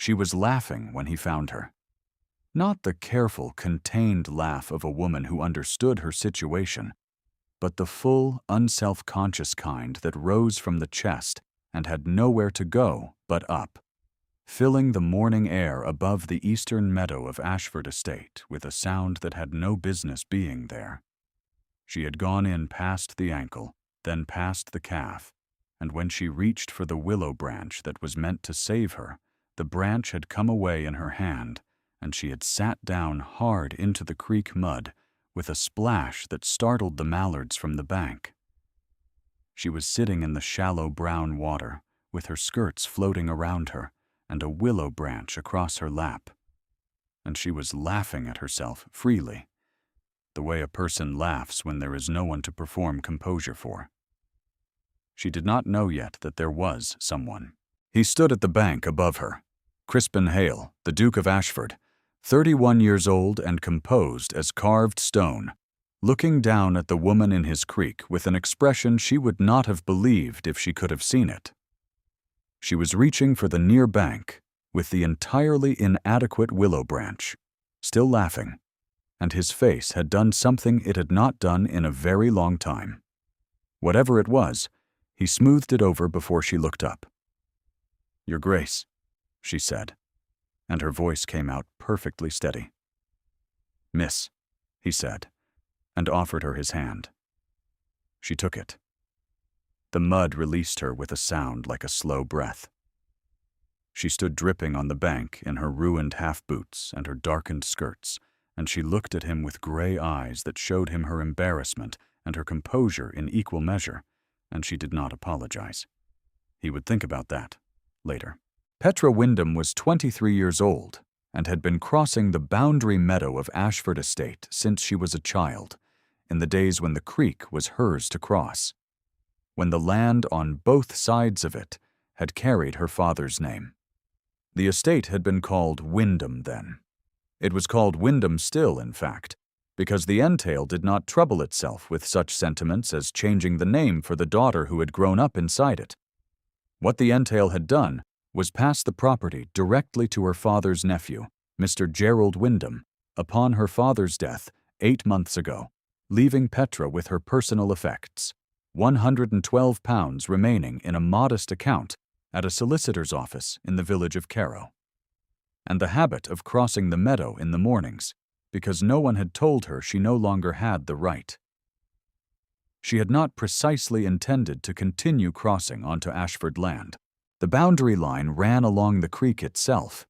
She was laughing when he found her. Not the careful, contained laugh of a woman who understood her situation, but the full, unself-conscious kind that rose from the chest and had nowhere to go but up, filling the morning air above the eastern meadow of Ashford Estate with a sound that had no business being there. She had gone in past the ankle, then past the calf, and when she reached for the willow branch that was meant to save her, the branch had come away in her hand, and she had sat down hard into the creek mud with a splash that startled the mallards from the bank. She was sitting in the shallow brown water, with her skirts floating around her and a willow branch across her lap. And she was laughing at herself freely, the way a person laughs when there is no one to perform composure for. She did not know yet that there was someone. He stood at the bank above her, Crispin Hale, the Duke of Ashford, 31 years old and composed as carved stone, looking down at the woman in his creek with an expression she would not have believed if she could have seen it. She was reaching for the near bank with the entirely inadequate willow branch, still laughing, and his face had done something it had not done in a very long time. Whatever it was, he smoothed it over before she looked up. "Your Grace," she said, and her voice came out perfectly steady. "Miss," he said, and offered her his hand. She took it. The mud released her with a sound like a slow breath. She stood dripping on the bank in her ruined half-boots and her darkened skirts, and she looked at him with gray eyes that showed him her embarrassment and her composure in equal measure, and she did not apologize. He would think about that later. Petra Wyndham was 23 years old and had been crossing the boundary meadow of Ashford Estate since she was a child, in the days when the creek was hers to cross, when the land on both sides of it had carried her father's name. The estate had been called Wyndham then. It was called Wyndham still, in fact, because the entail did not trouble itself with such sentiments as changing the name for the daughter who had grown up inside it. What the entail had done was pass the property directly to her father's nephew, Mr. Gerald Wyndham, upon her father's death 8 months ago, leaving Petra with her personal effects, £112 remaining in a modest account at a solicitor's office in the village of Carrow, and the habit of crossing the meadow in the mornings, because no one had told her she no longer had the right. She had not precisely intended to continue crossing onto Ashford land. The boundary line ran along the creek itself,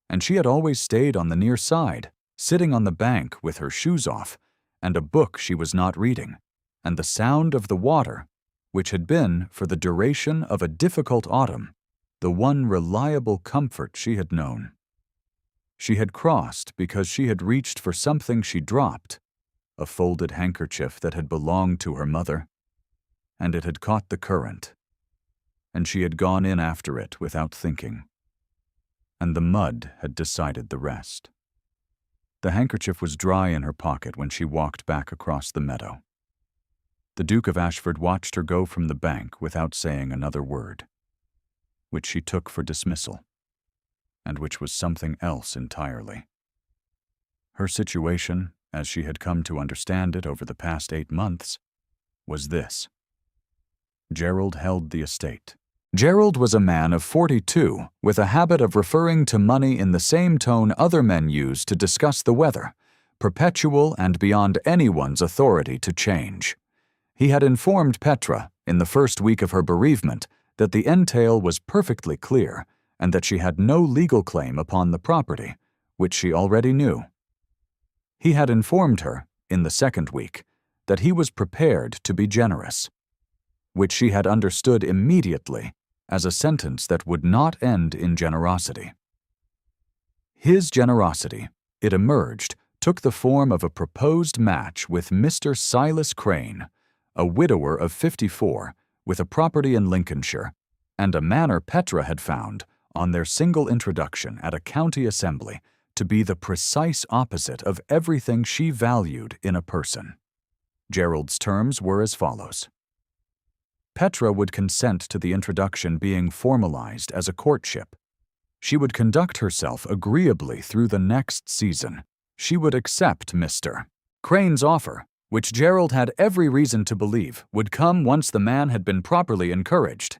and she had always stayed on the near side, sitting on the bank with her shoes off, and a book she was not reading, and the sound of the water, which had been, for the duration of a difficult autumn, the one reliable comfort she had known. She had crossed because she had reached for something she dropped, a folded handkerchief that had belonged to her mother, and it had caught the current, and she had gone in after it without thinking, and the mud had decided the rest. The handkerchief was dry in her pocket when she walked back across the meadow. The Duke of Ashford watched her go from the bank without saying another word, which she took for dismissal, and which was something else entirely. Her situation, as she had come to understand it over the past 8 months, was this. Gerald held the estate. Gerald was a man of 42, with a habit of referring to money in the same tone other men use to discuss the weather, perpetual and beyond anyone's authority to change. He had informed Petra, in the first week of her bereavement, that the entail was perfectly clear and that she had no legal claim upon the property, which she already knew. He had informed her, in the second week, that he was prepared to be generous, which she had understood immediately as a sentence that would not end in generosity. His generosity, it emerged, took the form of a proposed match with Mr. Silas Crane, a widower of 54, with a property in Lincolnshire, and a manor Petra had found, on their single introduction at a county assembly, to be the precise opposite of everything she valued in a person. Gerald's terms were as follows. Petra would consent to the introduction being formalized as a courtship, She would conduct herself agreeably through the next season. She would accept Mr. Crane's offer, which Gerald had every reason to believe would come once the man had been properly encouraged.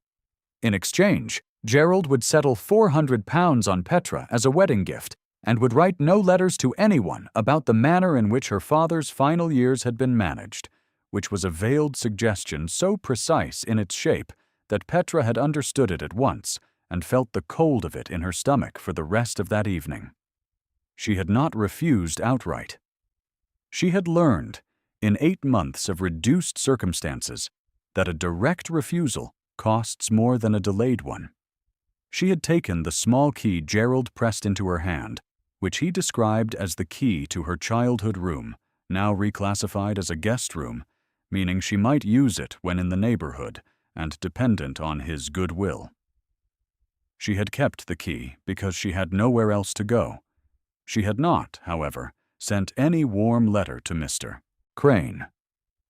In exchange, Gerald would settle £400 on Petra as a wedding gift and would write no letters to anyone about the manner in which her father's final years had been managed, which was a veiled suggestion so precise in its shape that Petra had understood it at once and felt the cold of it in her stomach for the rest of that evening. She had not refused outright. She had learned, in 8 months of reduced circumstances, that a direct refusal costs more than a delayed one. She had taken the small key Gerald pressed into her hand, which he described as the key to her childhood room, now reclassified as a guest room, meaning she might use it when in the neighborhood and dependent on his goodwill. She had kept the key because she had nowhere else to go. She had not, however, sent any warm letter to Mr. Crane,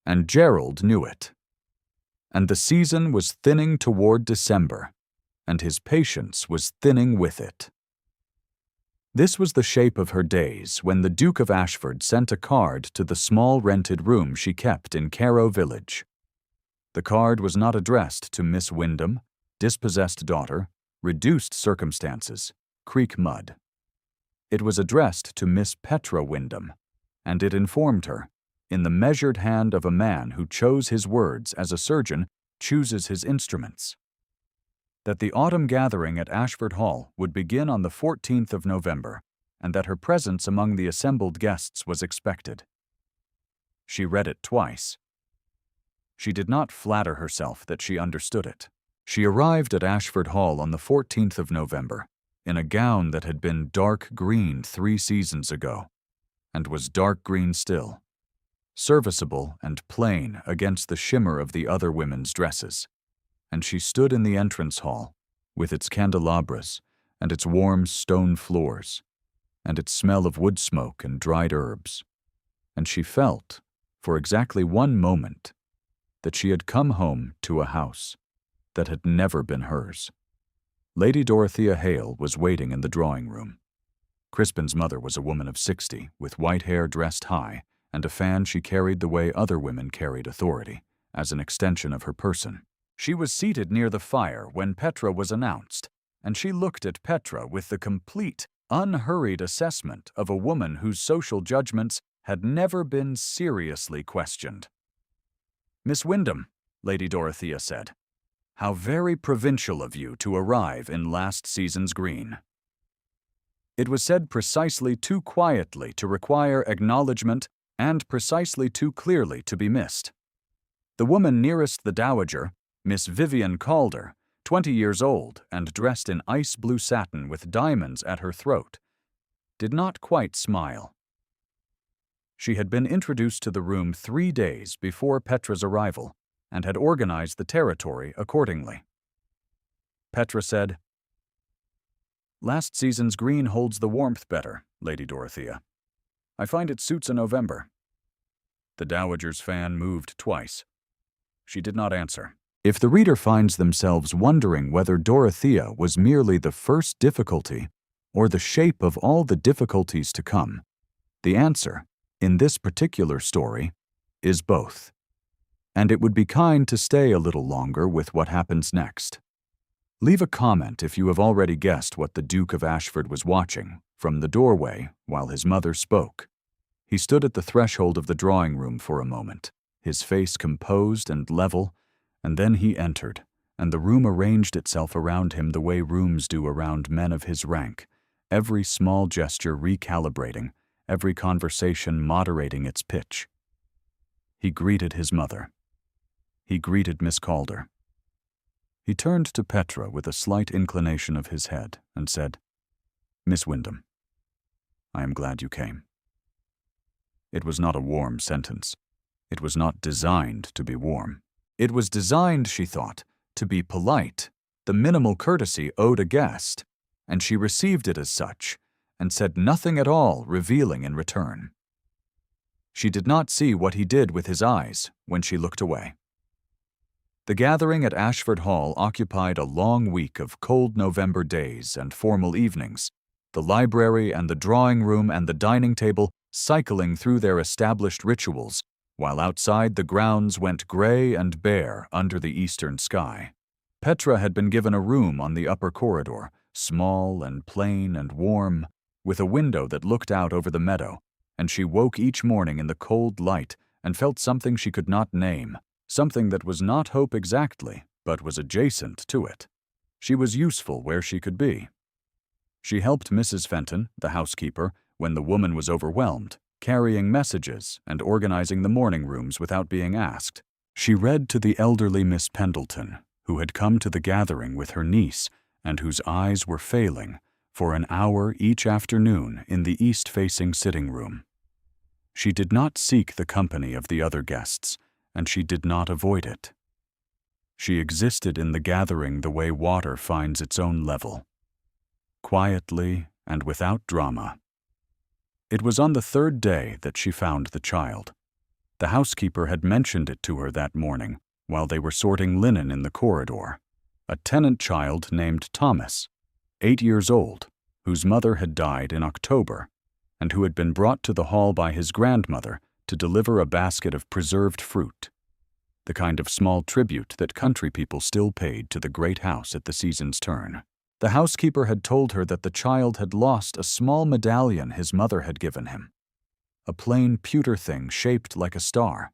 and Gerald knew it. And the season was thinning toward December, and his patience was thinning with it. This was the shape of her days when the Duke of Ashford sent a card to the small rented room she kept in Carow Village. The card was not addressed to Miss Wyndham, dispossessed daughter, reduced circumstances, creek mud. It was addressed to Miss Petra Wyndham, and it informed her, in the measured hand of a man who chose his words as a surgeon chooses his instruments, that the autumn gathering at Ashford Hall would begin on the 14th of November, and that her presence among the assembled guests was expected. She read it twice. She did not flatter herself that she understood it. She arrived at Ashford Hall on the 14th of November, in a gown that had been dark green 3 seasons ago, and was dark green still, serviceable and plain against the shimmer of the other women's dresses. And she stood in the entrance hall, with its candelabras and its warm stone floors, and its smell of wood smoke and dried herbs, and she felt, for exactly 1 moment, that she had come home to a house that had never been hers. Lady Dorothea Hale was waiting in the drawing-room. Crispin's mother was a woman of 60, with white hair dressed high, and a fan she carried the way other women carried authority, as an extension of her person. She was seated near the fire when Petra was announced, and she looked at Petra with the complete, unhurried assessment of a woman whose social judgments had never been seriously questioned. "Miss Wyndham," Lady Dorothea said, "how very provincial of you to arrive in last season's green." It was said precisely too quietly to require acknowledgement and precisely too clearly to be missed. The woman nearest the dowager, Miss Vivian Calder, 20 years old and dressed in ice-blue satin with diamonds at her throat, did not quite smile. She had been introduced to the room 3 days before Petra's arrival and had organized the territory accordingly. Petra said, "Last season's green holds the warmth better, Lady Dorothea. I find it suits a November." The dowager's fan moved twice. She did not answer. If the reader finds themselves wondering whether Dorothea was merely the first difficulty or the shape of all the difficulties to come, the answer, in this particular story, is both. And it would be kind to stay a little longer with what happens next. Leave a comment if you have already guessed what the Duke of Ashford was watching from the doorway while his mother spoke. He stood at the threshold of the drawing-room for a moment, his face composed and level, and then he entered, and the room arranged itself around him the way rooms do around men of his rank, every small gesture recalibrating, every conversation moderating its pitch. He greeted his mother. He greeted Miss Calder. He turned to Petra with a slight inclination of his head and said, "Miss Wyndham, I am glad you came." It was not a warm sentence. It was not designed to be warm. It was designed, she thought, to be polite, the minimal courtesy owed a guest, and she received it as such, and said nothing at all revealing in return. She did not see what he did with his eyes when she looked away. The gathering at Ashford Hall occupied a long week of cold November days and formal evenings, the library and the drawing room and the dining table cycling through their established rituals, while outside the grounds went gray and bare under the eastern sky. Petra had been given a room on the upper corridor, small and plain and warm, with a window that looked out over the meadow, and she woke each morning in the cold light and felt something she could not name, something that was not hope exactly, but was adjacent to it. She was useful where she could be. She helped Mrs. Fenton, the housekeeper, when the woman was overwhelmed, carrying messages and organizing the morning rooms without being asked. She read to the elderly Miss Pendleton, who had come to the gathering with her niece and whose eyes were failing, for an hour each afternoon in the east-facing sitting room. She did not seek the company of the other guests, and she did not avoid it. She existed in the gathering the way water finds its own level, quietly and without drama. It was on the third day that she found the child. The housekeeper had mentioned it to her that morning while they were sorting linen in the corridor. A tenant child named Thomas, 8 years old, whose mother had died in October, and who had been brought to the hall by his grandmother to deliver a basket of preserved fruit, the kind of small tribute that country people still paid to the great house at the season's turn. The housekeeper had told her that the child had lost a small medallion his mother had given him, a plain pewter thing shaped like a star.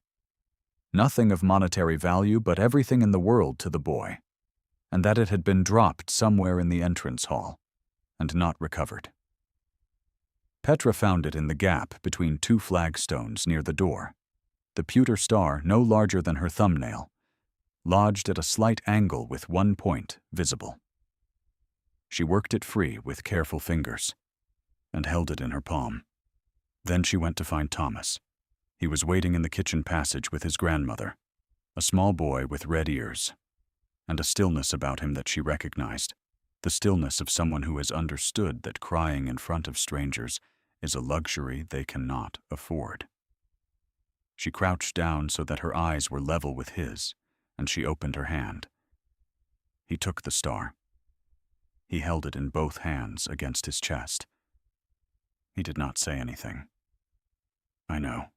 Nothing of monetary value, but everything in the world to the boy, and that it had been dropped somewhere in the entrance hall, and not recovered. Petra found it in the gap between 2 flagstones near the door, the pewter star no larger than her thumbnail, lodged at a slight angle with one point visible. She worked it free with careful fingers, and held it in her palm. Then she went to find Thomas. He was waiting in the kitchen passage with his grandmother, a small boy with red ears, and a stillness about him that she recognized, the stillness of someone who has understood that crying in front of strangers is a luxury they cannot afford. She crouched down so that her eyes were level with his, and she opened her hand. He took the star. He held it in both hands against his chest. He did not say anything. "I know,"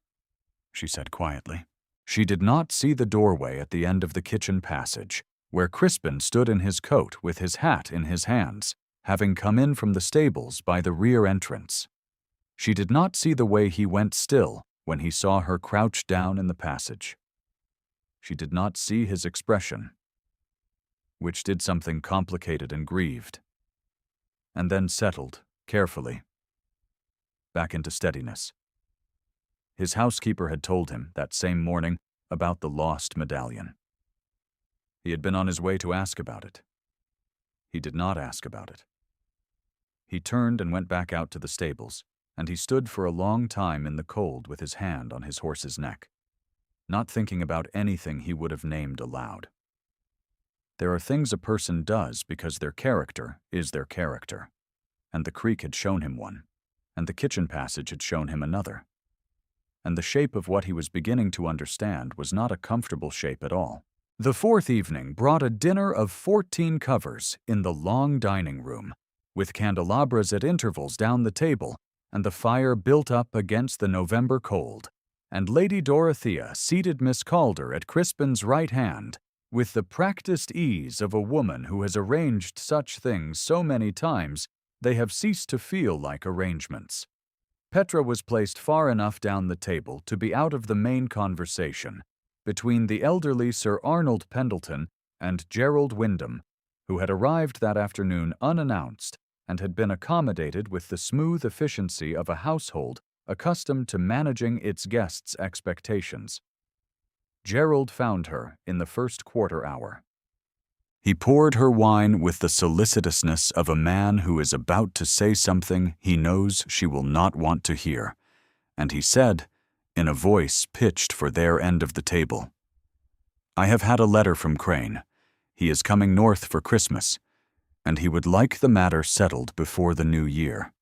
she said quietly. She did not see the doorway at the end of the kitchen passage, where Crispin stood in his coat with his hat in his hands, having come in from the stables by the rear entrance. She did not see the way he went still when he saw her crouched down in the passage. She did not see his expression, which did something complicated and grieved, and then settled, carefully, back into steadiness. His housekeeper had told him, that same morning, about the lost medallion. He had been on his way to ask about it. He did not ask about it. He turned and went back out to the stables, and he stood for a long time in the cold with his hand on his horse's neck, not thinking about anything he would have named aloud. There are things a person does because their character is their character, and the creek had shown him one, and the kitchen passage had shown him another. And the shape of what he was beginning to understand was not a comfortable shape at all. The fourth evening brought a dinner of 14 covers in the long dining room, with candelabras at intervals down the table, and the fire built up against the November cold, and Lady Dorothea seated Miss Calder at Crispin's right hand, with the practiced ease of a woman who has arranged such things so many times they have ceased to feel like arrangements. Petra was placed far enough down the table to be out of the main conversation, between the elderly Sir Arnold Pendleton and Gerald Wyndham, who had arrived that afternoon unannounced and had been accommodated with the smooth efficiency of a household accustomed to managing its guests' expectations. Gerald found her in the first quarter hour. He poured her wine with the solicitousness of a man who is about to say something he knows she will not want to hear, and he said, in a voice pitched for their end of the table, "I have had a letter from Crane. He is coming north for Christmas, and he would like the matter settled before the new year."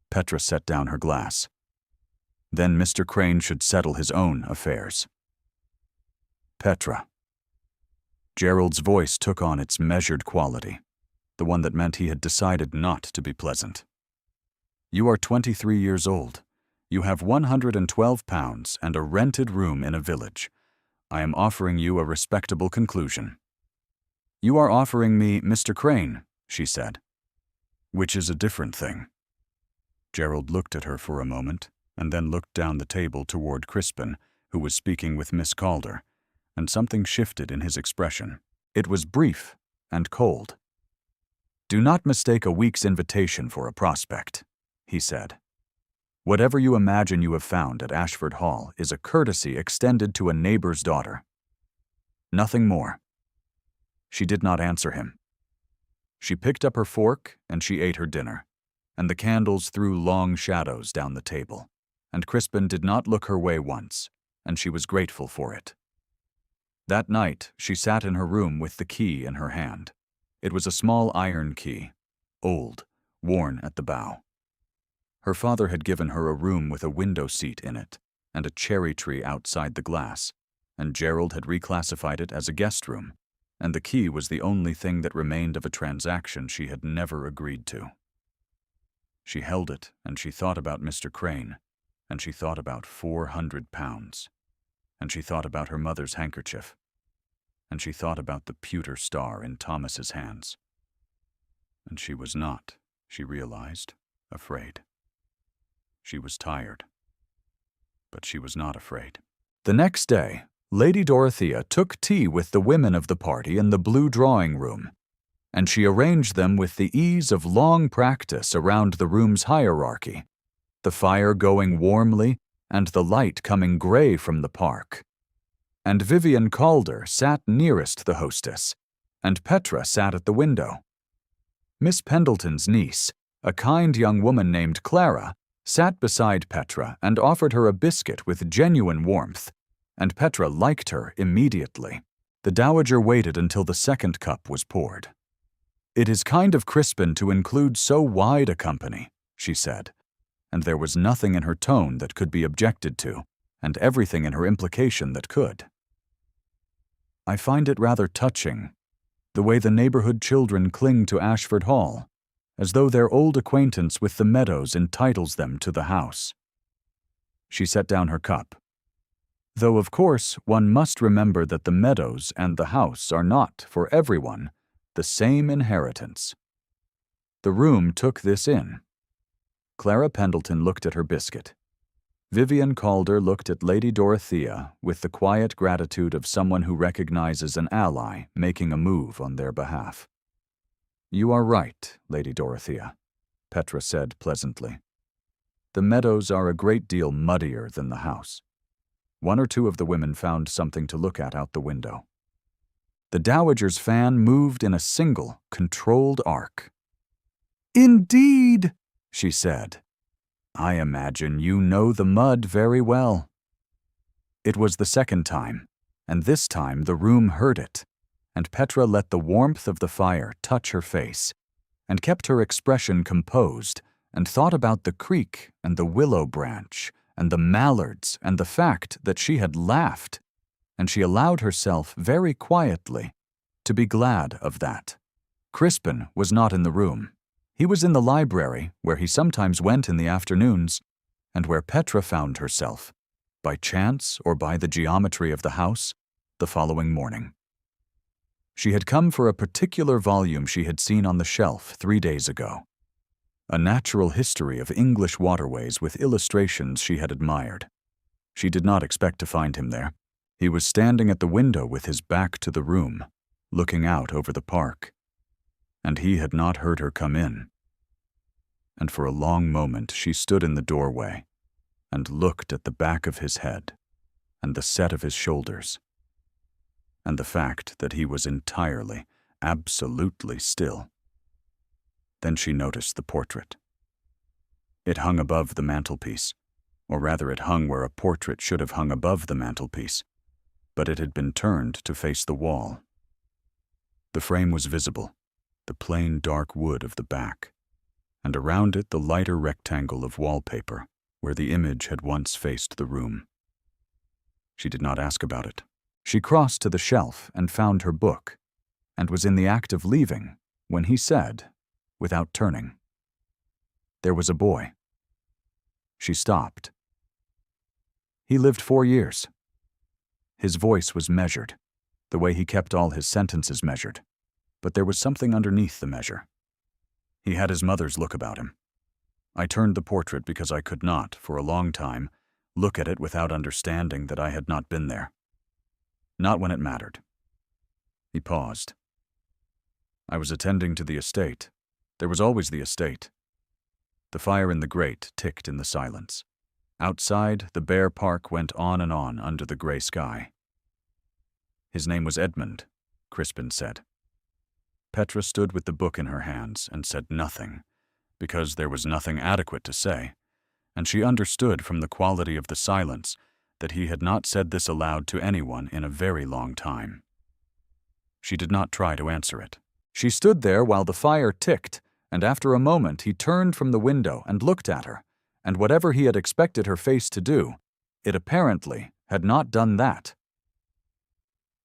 Petra set down her glass. Then Mr. Crane should settle his own affairs. Petra, Gerald's voice took on its measured quality, the one that meant he had decided not to be pleasant. "You are 23 years old. You have £112 and a rented room in a village. I am offering you a respectable conclusion." "You are offering me Mr. Crane," she said. "Which is a different thing." Gerald looked at her for a moment, and then looked down the table toward Crispin, who was speaking with Miss Calder, and something shifted in his expression. It was brief and cold. "Do not mistake a week's invitation for a prospect," he said. "Whatever you imagine you have found at Ashford Hall is a courtesy extended to a neighbor's daughter. Nothing more." She did not answer him. She picked up her fork and she ate her dinner, and the candles threw long shadows down the table, and Crispin did not look her way once, and she was grateful for it. That night, she sat in her room with the key in her hand. It was a small iron key, old, worn at the bow. Her father had given her a room with a window seat in it and a cherry tree outside the glass, and Gerald had reclassified it as a guest room, and the key was the only thing that remained of a transaction she had never agreed to. She held it, and she thought about Mr. Crane, and she thought about £400, and she thought about her mother's handkerchief, and she thought about the pewter star in Thomas's hands. And she was not, she realized, afraid. She was tired, but she was not afraid. The next day, Lady Dorothea took tea with the women of the party in the blue drawing room, and she arranged them with the ease of long practice around the room's hierarchy, the fire going warmly and the light coming gray from the park. And Vivian Calder sat nearest the hostess, and Petra sat at the window. Miss Pendleton's niece, a kind young woman named Clara, sat beside Petra and offered her a biscuit with genuine warmth, and Petra liked her immediately. The dowager waited until the second cup was poured. "It is kind of Crispin to include so wide a company," she said, and there was nothing in her tone that could be objected to, and everything in her implication that could. "I find it rather touching, the way the neighborhood children cling to Ashford Hall, as though their old acquaintance with the meadows entitles them to the house." She set down her cup. "Though, of course, one must remember that the meadows and the house are not, for everyone, the same inheritance." The room took this in. Clara Pendleton looked at her biscuit. Vivian Calder looked at Lady Dorothea with the quiet gratitude of someone who recognizes an ally making a move on their behalf. "You are right, Lady Dorothea," Petra said pleasantly. "The meadows are a great deal muddier than the house." One or two of the women found something to look at out the window. The dowager's fan moved in a single, controlled arc. "Indeed," she said. "I imagine you know the mud very well." It was the second time, and this time the room heard it, and Petra let the warmth of the fire touch her face, and kept her expression composed, and thought about the creek and the willow branch and the mallards and the fact that she had laughed, and she allowed herself very quietly to be glad of that. Crispin was not in the room. He was in the library, where he sometimes went in the afternoons, and where Petra found herself, by chance or by the geometry of the house, the following morning. She had come for a particular volume she had seen on the shelf 3 days ago, a natural history of English waterways with illustrations she had admired. She did not expect to find him there. He was standing at the window with his back to the room, looking out over the park, and he had not heard her come in. And for a long moment she stood in the doorway and looked at the back of his head and the set of his shoulders, and the fact that he was entirely, absolutely still. Then she noticed the portrait. It hung above the mantelpiece, or rather it hung where a portrait should have hung above the mantelpiece, but it had been turned to face the wall. The frame was visible, the plain dark wood of the back, and around it the lighter rectangle of wallpaper where the image had once faced the room. She did not ask about it. She crossed to the shelf and found her book, and was in the act of leaving when he said, without turning, "There was a boy." She stopped. "He lived 4 years. His voice was measured, the way he kept all his sentences measured, but there was something underneath the measure. He had his mother's look about him. I turned the portrait because I could not, for a long time, look at it without understanding that I had not been there. Not when it mattered." He paused. "I was attending to the estate. There was always the estate." The fire in the grate ticked in the silence. Outside, the bare park went on and on under the gray sky. "His name was Edmund," Crispin said. Petra stood with the book in her hands and said nothing, because there was nothing adequate to say, and she understood from the quality of the silence that he had not said this aloud to anyone in a very long time. She did not try to answer it. She stood there while the fire ticked, and after a moment he turned from the window and looked at her, and whatever he had expected her face to do, it apparently had not done that.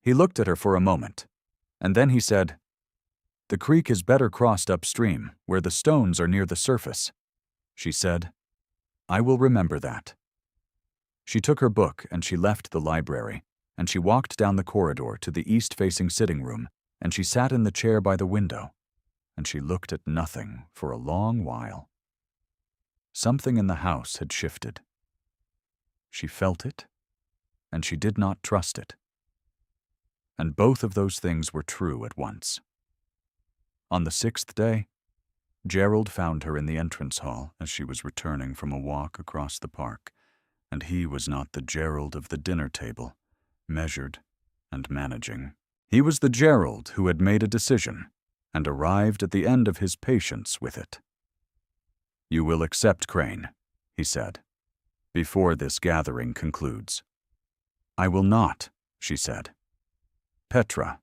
He looked at her for a moment, and then he said, "The creek is better crossed upstream, where the stones are near the surface." She said, "I will remember that." She took her book and she left the library, and she walked down the corridor to the east-facing sitting room, and she sat in the chair by the window, and she looked at nothing for a long while. Something in the house had shifted. She felt it, and she did not trust it. And both of those things were true at once. On the 6th day, Gerald found her in the entrance hall as she was returning from a walk across the park, and he was not the Gerald of the dinner table, measured and managing. He was the Gerald who had made a decision and arrived at the end of his patience with it. "You will accept Crane," he said, "before this gathering concludes." "I will not," she said. "Petra."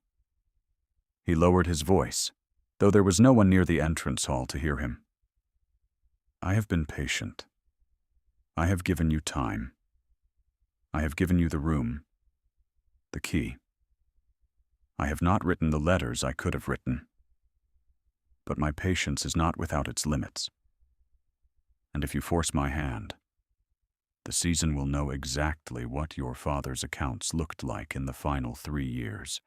He lowered his voice, though there was no one near the entrance hall to hear him. "I have been patient. I have given you time. I have given you the room, the key. I have not written the letters I could have written. But my patience is not without its limits. And if you force my hand, the season will know exactly what your father's accounts looked like in the final 3 years,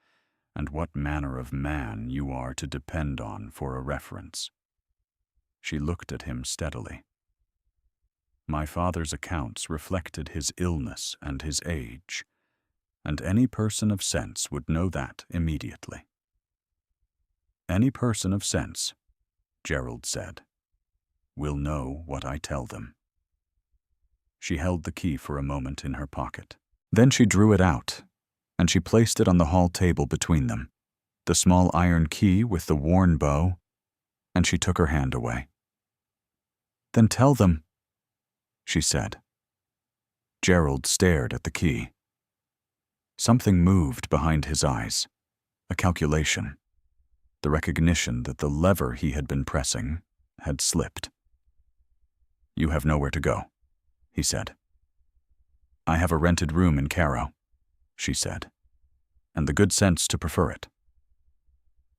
and what manner of man you are to depend on for a reference." She looked at him steadily. "My father's accounts reflected his illness and his age, and any person of sense would know that immediately." "Any person of sense," Gerald said, "will know what I tell them." She held the key for a moment in her pocket. Then she drew it out, and she placed it on the hall table between them, the small iron key with the worn bow, and she took her hand away. "Then tell them," she said. Gerald stared at the key. Something moved behind his eyes, a calculation, the recognition that the lever he had been pressing had slipped. "You have nowhere to go," he said. "I have a rented room in Cairo," she said, "and the good sense to prefer it."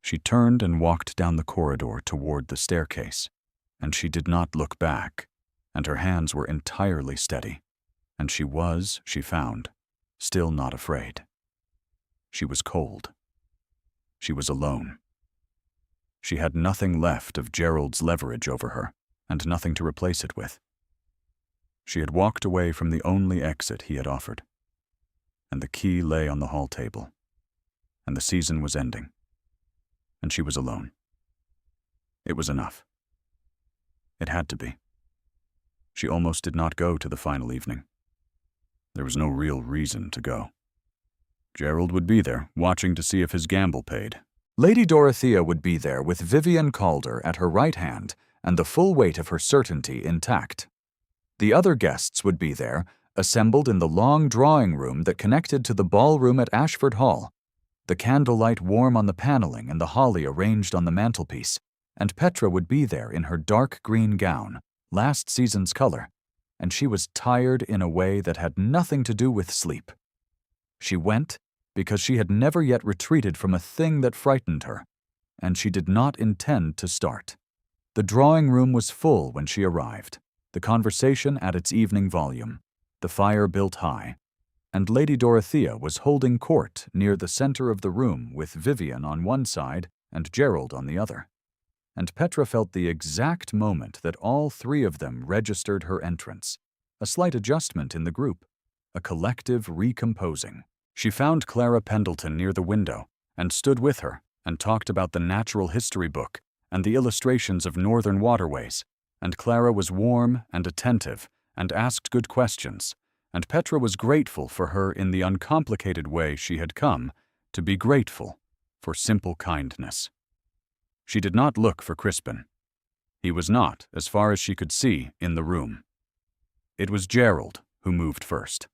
She turned and walked down the corridor toward the staircase, and she did not look back, and her hands were entirely steady, and she was, she found, still not afraid. She was cold. She was alone. She had nothing left of Gerald's leverage over her, and nothing to replace it with. She had walked away from the only exit he had offered, and the key lay on the hall table, and the season was ending, and she was alone. It was enough. It had to be. She almost did not go to the final evening. There was no real reason to go. Gerald would be there, watching to see if his gamble paid. Lady Dorothea would be there with Vivian Calder at her right hand and the full weight of her certainty intact. The other guests would be there, assembled in the long drawing room that connected to the ballroom at Ashford Hall, the candlelight warm on the paneling and the holly arranged on the mantelpiece, and Petra would be there in her dark green gown, last season's color, and she was tired in a way that had nothing to do with sleep. She went because she had never yet retreated from a thing that frightened her, and she did not intend to start. The drawing room was full when she arrived, the conversation at its evening volume, the fire built high, and Lady Dorothea was holding court near the center of the room with Vivian on one side and Gerald on the other. And Petra felt the exact moment that all three of them registered her entrance, a slight adjustment in the group, a collective recomposing. She found Clara Pendleton near the window and stood with her and talked about the natural history book and the illustrations of northern waterways, and Clara was warm and attentive and asked good questions, and Petra was grateful for her in the uncomplicated way she had come to be grateful for simple kindness. She did not look for Crispin. He was not, as far as she could see, in the room. It was Gerald who moved first.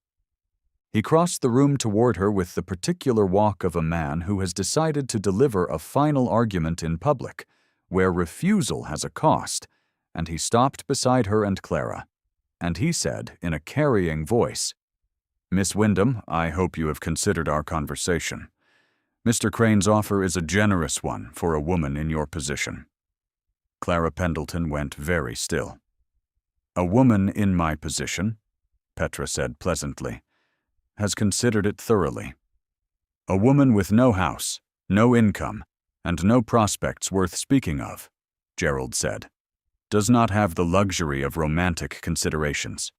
He crossed the room toward her with the particular walk of a man who has decided to deliver a final argument in public, where refusal has a cost, and he stopped beside her and Clara, and he said in a carrying voice, "Miss Wyndham, I hope you have considered our conversation. Mr. Crane's offer is a generous one for a woman in your position." Clara Pendleton went very still. "A woman in my position," Petra said pleasantly, "has considered it thoroughly. A woman with no house, no income, and no prospects worth speaking of," Gerald said, "does not have the luxury of romantic considerations.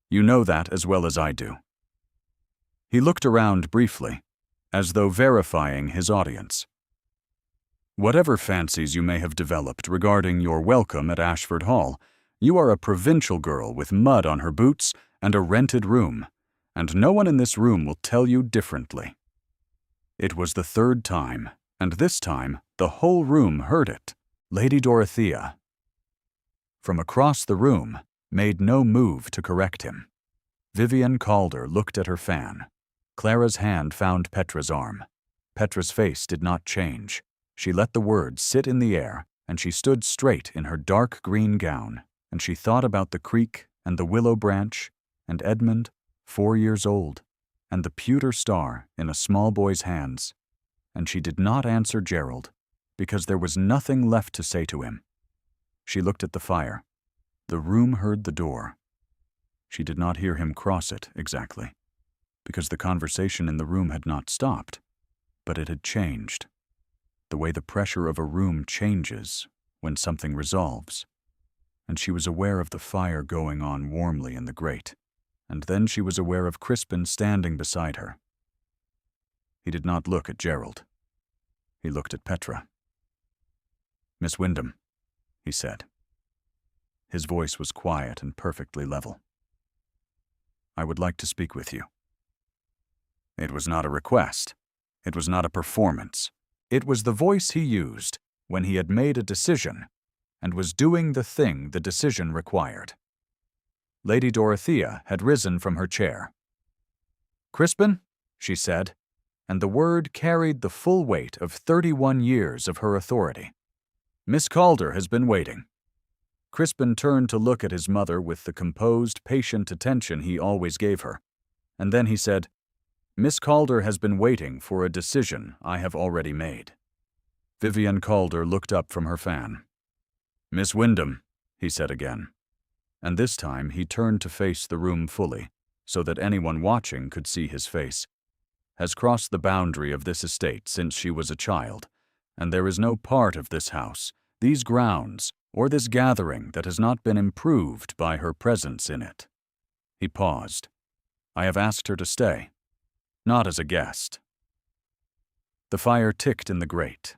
You know that as well as I do." He looked around briefly, as though verifying his audience. "Whatever fancies you may have developed regarding your welcome at Ashford Hall, you are a provincial girl with mud on her boots and a rented room, and no one in this room will tell you differently." It was the third time, and this time the whole room heard it. Lady Dorothea, from across the room, made no move to correct him. Vivian Calder looked at her fan. Clara's hand found Petra's arm. Petra's face did not change. She let the words sit in the air, and she stood straight in her dark green gown, and she thought about the creek and the willow branch and Edmund, 4 years old, and the pewter star in a small boy's hands, and she did not answer Gerald, because there was nothing left to say to him. She looked at the fire. The room heard the door. She did not hear him cross it exactly, because the conversation in the room had not stopped, but it had changed, the way the pressure of a room changes when something resolves, and she was aware of the fire going on warmly in the grate, and then she was aware of Crispin standing beside her. He did not look at Gerald. He looked at Petra. "Miss Wyndham," he said. His voice was quiet and perfectly level. "I would like to speak with you." It was not a request. It was not a performance. It was the voice he used when he had made a decision and was doing the thing the decision required. Lady Dorothea had risen from her chair. "Crispin," she said, and the word carried the full weight of 31 years of her authority. "Miss Calder has been waiting." Crispin turned to look at his mother with the composed, patient attention he always gave her, and then he said, "Miss Calder has been waiting for a decision I have already made." Vivian Calder looked up from her fan. "Miss Wyndham," he said again, and this time he turned to face the room fully, so that anyone watching could see his face, "has crossed the boundary of this estate since she was a child, and there is no part of this house, these grounds, or this gathering that has not been improved by her presence in it." He paused. "I have asked her to stay, not as a guest." The fire ticked in the grate.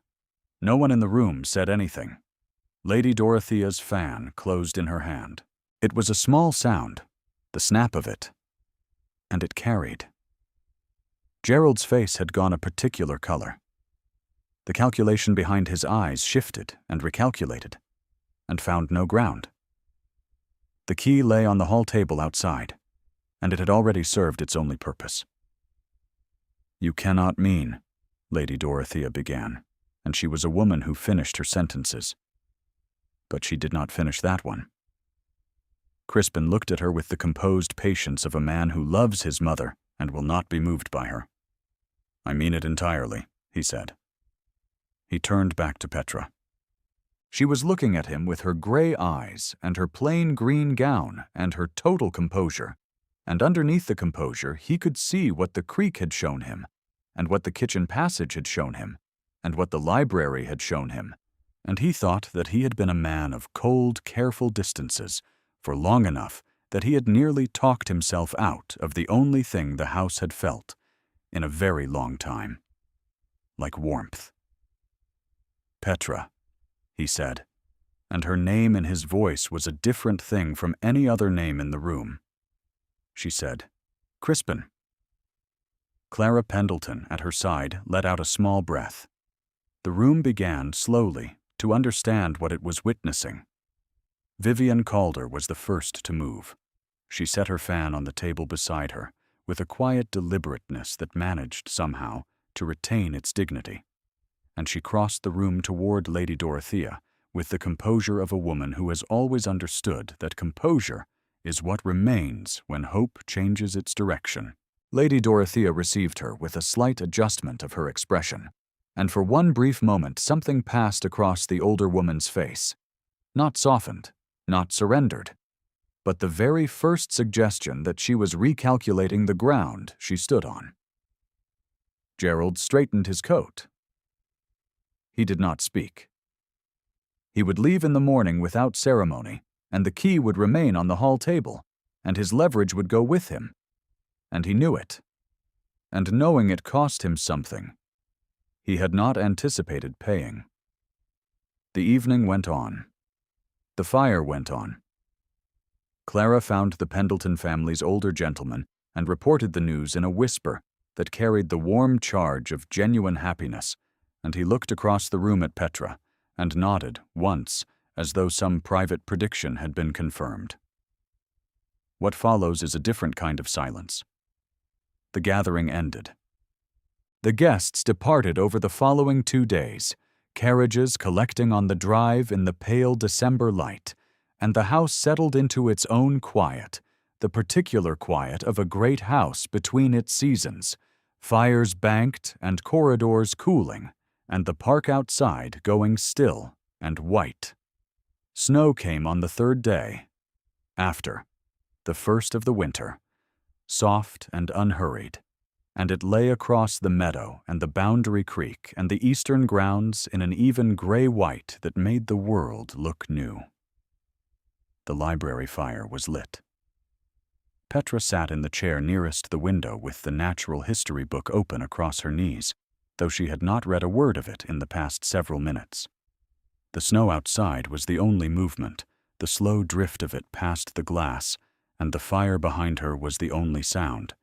No one in the room said anything. Lady Dorothea's fan closed in her hand. It was a small sound, the snap of it, and it carried. Gerald's face had gone a particular color. The calculation behind his eyes shifted and recalculated, and found no ground. The key lay on the hall table outside, and it had already served its only purpose. "You cannot mean," Lady Dorothea began, and she was a woman who finished her sentences. But she did not finish that one. Crispin looked at her with the composed patience of a man who loves his mother and will not be moved by her. I mean it entirely, he said. He turned back to Petra. She was looking at him with her gray eyes and her plain green gown and her total composure, and underneath the composure he could see what the creek had shown him, and what the kitchen passage had shown him, and what the library had shown him, and he thought that he had been a man of cold, careful distances for long enough that he had nearly talked himself out of the only thing the house had felt in a very long time, like warmth. Petra, he said, and her name in his voice was a different thing from any other name in the room. She said, Crispin. Clara Pendleton, at her side, let out a small breath. The room began, slowly, to understand what it was witnessing. Vivian Calder was the first to move. She set her fan on the table beside her, with a quiet deliberateness that managed, somehow, to retain its dignity. And she crossed the room toward Lady Dorothea, with the composure of a woman who has always understood that composure is what remains when hope changes its direction. Lady Dorothea received her with a slight adjustment of her expression, and for one brief moment something passed across the older woman's face. Not softened, not surrendered, but the very first suggestion that she was recalculating the ground she stood on. Gerald straightened his coat. He did not speak. He would leave in the morning without ceremony, and the key would remain on the hall table, and his leverage would go with him. And he knew it. And knowing it cost him something, he had not anticipated paying. The evening went on. The fire went on. Clara found the Pendleton family's older gentleman and reported the news in a whisper that carried the warm charge of genuine happiness, and he looked across the room at Petra and nodded once as though some private prediction had been confirmed. What follows is a different kind of silence. The gathering ended. The guests departed over the following 2 days, carriages collecting on the drive in the pale December light, and the house settled into its own quiet, the particular quiet of a great house between its seasons, fires banked and corridors cooling, and the park outside going still and white. Snow came on the 3rd day, after, the first of the winter, soft and unhurried, and it lay across the meadow and the boundary creek and the eastern grounds in an even gray-white that made the world look new. The library fire was lit. Petra sat in the chair nearest the window with the natural history book open across her knees, though she had not read a word of it in the past several minutes. The snow outside was the only movement, the slow drift of it past the glass, and the fire behind her was the only sound.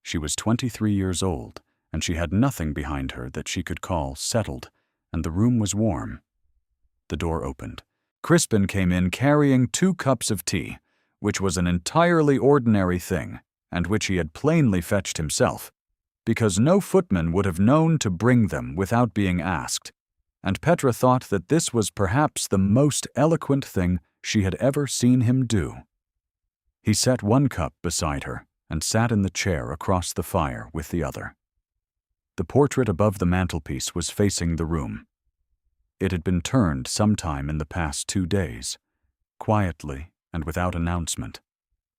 She was 23 years old, and she had nothing behind her that she could call settled, and the room was warm. The door opened. Crispin came in carrying 2 cups of tea, which was an entirely ordinary thing, and which he had plainly fetched himself, because no footman would have known to bring them without being asked, and Petra thought that this was perhaps the most eloquent thing she had ever seen him do. He set 1 cup beside her and sat in the chair across the fire with the other. The portrait above the mantelpiece was facing the room. It had been turned sometime in the past 2 days, quietly and without announcement,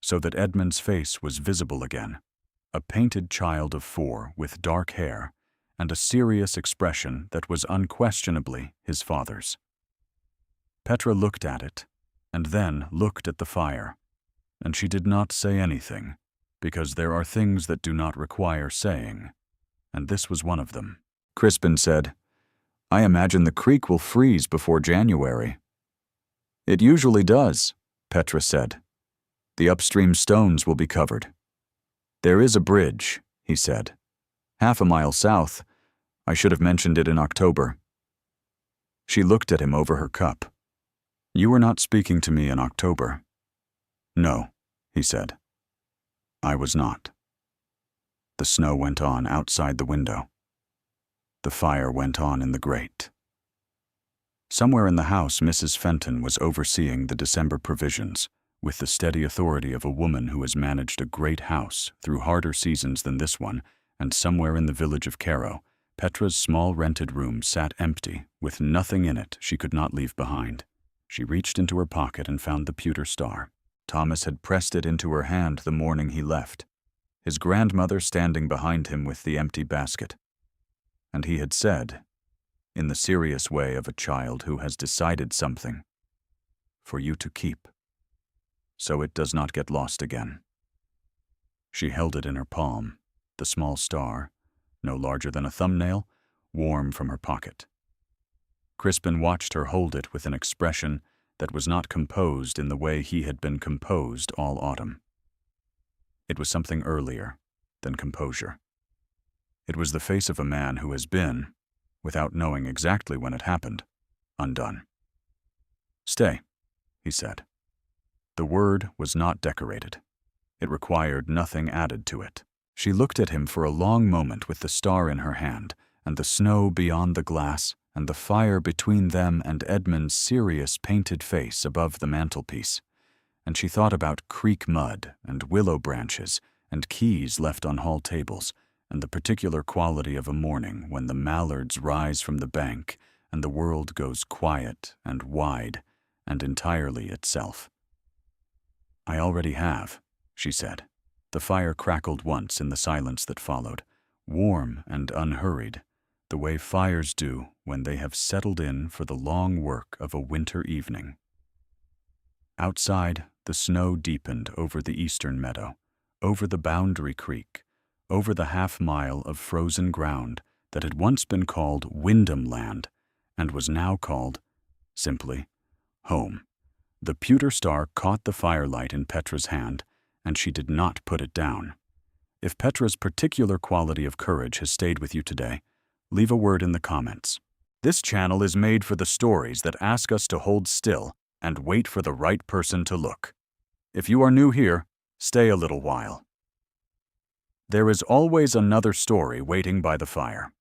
so that Edmund's face was visible again, a painted child of 4 with dark hair and a serious expression that was unquestionably his father's. Petra looked at it, and then looked at the fire, and she did not say anything, because there are things that do not require saying, and this was one of them. Crispin said, "I imagine the creek will freeze before January." "It usually does," Petra said. "The upstream stones will be covered." "There is a bridge," he said. "Half a mile south. I should have mentioned it in October." She looked at him over her cup. "You were not speaking to me in October." "No," he said. "I was not." The snow went on outside the window. The fire went on in the grate. Somewhere in the house, Mrs. Fenton was overseeing the December provisions, with the steady authority of a woman who has managed a great house through harder seasons than this one, and somewhere in the village of Cairo, Petra's small rented room sat empty, with nothing in it she could not leave behind. She reached into her pocket and found the pewter star. Thomas had pressed it into her hand the morning he left, his grandmother standing behind him with the empty basket. And he had said, in the serious way of a child who has decided something, "For you to keep, so it does not get lost again." She held it in her palm, the small star, no larger than a thumbnail, warm from her pocket. Crispin watched her hold it with an expression that was not composed in the way he had been composed all autumn. It was something earlier than composure. It was the face of a man who has been, without knowing exactly when it happened, undone. "Stay," he said. The word was not decorated. It required nothing added to it. She looked at him for a long moment with the star in her hand, and the snow beyond the glass, and the fire between them and Edmund's serious painted face above the mantelpiece. And she thought about creek mud and willow branches and keys left on hall tables, and the particular quality of a morning when the mallards rise from the bank and the world goes quiet and wide and entirely itself. "I already have," she said. The fire crackled once in the silence that followed, warm and unhurried, the way fires do when they have settled in for the long work of a winter evening. Outside, the snow deepened over the eastern meadow, over the boundary creek, over the half-mile of frozen ground that had once been called Wyndham Land and was now called, simply, home. The pewter star caught the firelight in Petra's hand, and she did not put it down. If Petra's particular quality of courage has stayed with you today, leave a word in the comments. This channel is made for the stories that ask us to hold still and wait for the right person to look. If you are new here, stay a little while. There is always another story waiting by the fire.